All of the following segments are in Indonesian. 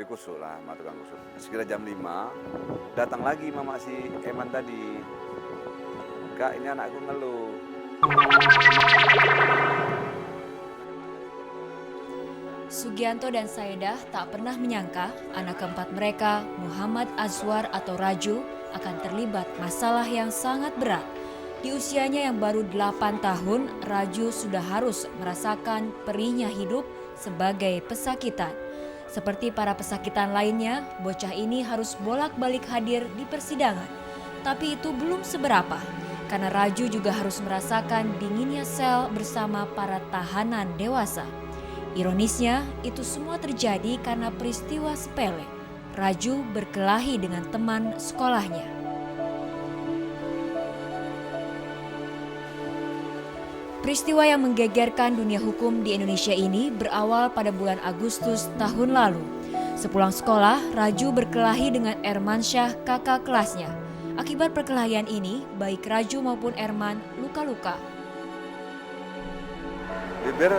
dikusuk lah sama tukang kusuk. Sekira jam 5, datang lagi mama si Eman tadi. Kak, ini anakku ngeluh. Sugianto dan Saedah tak pernah menyangka anak keempat mereka, Muhammad Azwar atau Raju, akan terlibat masalah yang sangat berat. Di usianya yang baru 8 tahun, Raju sudah harus merasakan perihnya hidup sebagai pesakitan. Seperti para pesakitan lainnya, bocah ini harus bolak-balik hadir di persidangan. Tapi itu belum seberapa, karena Raju juga harus merasakan dinginnya sel bersama para tahanan dewasa. Ironisnya, itu semua terjadi karena peristiwa sepele. Raju berkelahi dengan teman sekolahnya. Peristiwa yang menggegerkan dunia hukum di Indonesia ini berawal pada bulan Agustus tahun lalu. Sepulang sekolah, Raju berkelahi dengan Ermansyah, kakak kelasnya. Akibat perkelahian ini, baik Raju maupun Erman luka-luka. Bibir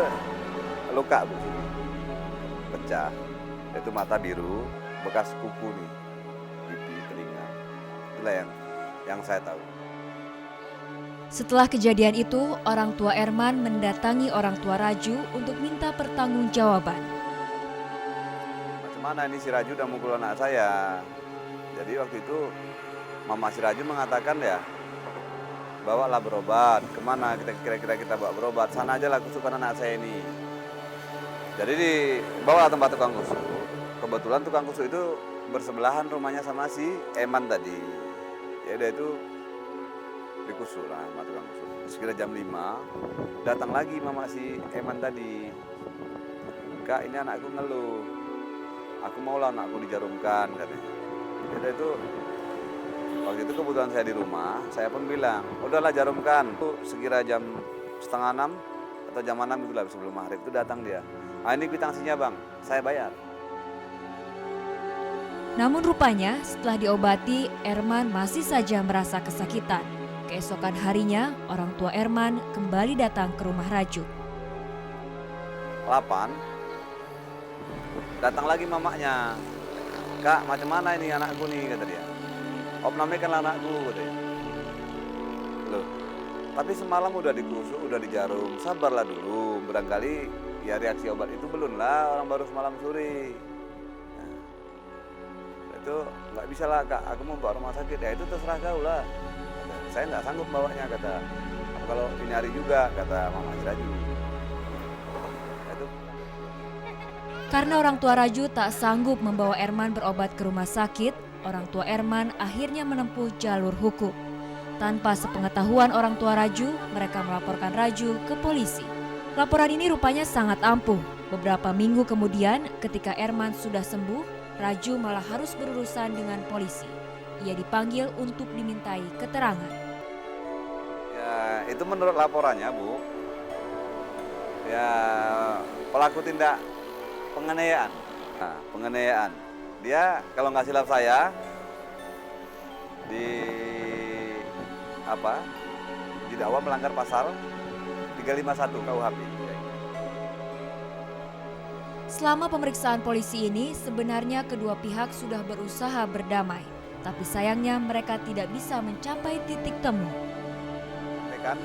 luka Bu, pecah, itu mata biru, bekas kuku nih, pipi, telinga. Itulah yang saya tahu. Setelah kejadian itu, orang tua Erman mendatangi orang tua Raju untuk minta pertanggungjawaban. Macam mana ini si Raju udah mukul anak saya. Jadi waktu itu mama si Raju mengatakan ya, bawalah berobat. Kemana kira-kira kita bawa berobat? Sana aja lah kusukan anak saya ini. Jadi dibawa tempat tukang kusuk. Kebetulan tukang kusuk itu bersebelahan rumahnya sama si Eman tadi. Ya udah itu dikusuk lah sama tukang kusuk. Sekira jam 5, datang lagi mama si Eman tadi. Kak, ini anakku ngeluh. Aku mau lah anakku dijarumkan katanya. Ya udah itu waktu itu kebetulan saya di rumah, saya pun bilang, udahlah jarumkan. Itu sekira jam setengah 6 atau jam 6 itulah sebelum maghrib itu datang dia. Ah, ini kwitansinya bang, saya bayar. Namun rupanya setelah diobati, Erman masih saja merasa kesakitan. Keesokan harinya, orang tua Erman kembali datang ke rumah Raju. 8, datang lagi mamanya. Kak, macam mana ini anakku nih, kata dia. Opname kan anakku, katanya. Loh, tapi semalam udah dikusuk, udah dijarum, sabarlah dulu. Barangkali ya reaksi obat itu belum lah, orang baru semalam sore. Nah, itu nggak bisa lah kak, aku mau bawa rumah sakit, ya itu terserah kau lah. Kata, saya nggak sanggup bawanya, kata. Kalau ini hari juga, kata mama Raju. Itu. Karena orang tua Raju tak sanggup membawa Erman berobat ke rumah sakit, orang tua Erman akhirnya menempuh jalur hukum. Tanpa sepengetahuan orang tua Raju, mereka melaporkan Raju ke polisi. Laporan ini rupanya sangat ampuh. Beberapa minggu kemudian, ketika Erman sudah sembuh, Raju malah harus berurusan dengan polisi. Ia dipanggil untuk dimintai keterangan. Ya, itu menurut laporannya, Bu. Ya, pelaku tindak penganiayaan. Nah, penganiayaan. Dia kalau nggak silap saya didakwa melanggar pasal 351 KUHP. Selama pemeriksaan polisi ini, sebenarnya kedua pihak sudah berusaha berdamai. Tapi sayangnya mereka tidak bisa mencapai titik temu. Kan,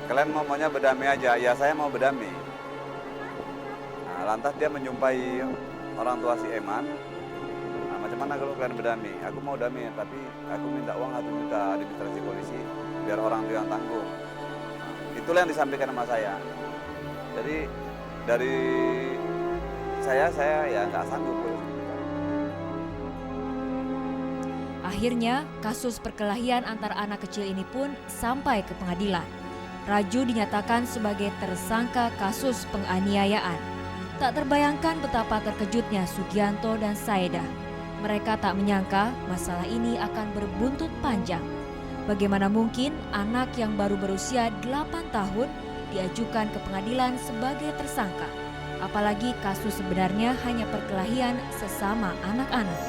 kalian maunya berdamai aja, ya saya mau berdamai. Nah, lantas dia menjumpai orang tua si Eman. Nah, macam mana kalau kalian berdamai? Aku mau damai, tapi aku minta uang 1 juta administrasi polisi, biar orang tua yang tanggung. Nah, itulah yang disampaikan sama saya. Jadi dari saya ya nggak sanggup. Akhirnya, kasus perkelahian antar anak kecil ini pun sampai ke pengadilan. Raju dinyatakan sebagai tersangka kasus penganiayaan. Tak terbayangkan betapa terkejutnya Sugianto dan Saedah. Mereka tak menyangka masalah ini akan berbuntut panjang. Bagaimana mungkin anak yang baru berusia 8 tahun diajukan ke pengadilan sebagai tersangka? Apalagi kasus sebenarnya hanya perkelahian sesama anak-anak.